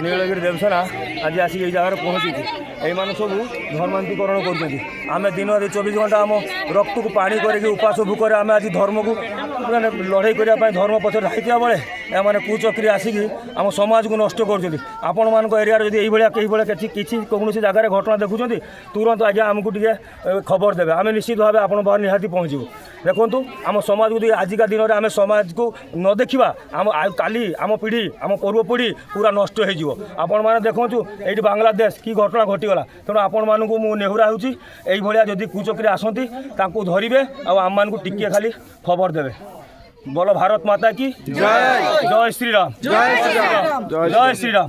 नीलगिरी देवसेना आज आसिक ये जगह पहुँची ये सब धर्मांतरीकरण कर दिन 24 घंटा आम रक्त को पानी करके उपास भूकर आम आज धर्म को लड़ाई करने धर्म पछरे धाइता बेले एम कुचक्री आसिक आम समाज को नष्ट कर आपण मान एरिया कहीं किसी कौन जगार घटना देखुं तुरंत आज आमको टे खबर देवे आम निश्चित भाव आप बाहर निहाती पहुँचू देखूँ आम समाज को आजिका दिन में आम समाज को न देखा आम काली आम पीढ़ी आम पूर्व पीढ़ी पूरा नष्ट हो आपण मैंने देखूँ ये बांग्लादेश की घटना घटीगला तेणु आपण मानू मु नेहुरा होई जदि कुचक्री आसती धरवे आम मान टिके खाली खबर देवे। बोलो भारत माता की जय। जय श्री राम। जय श्री राम। जय श्री राम।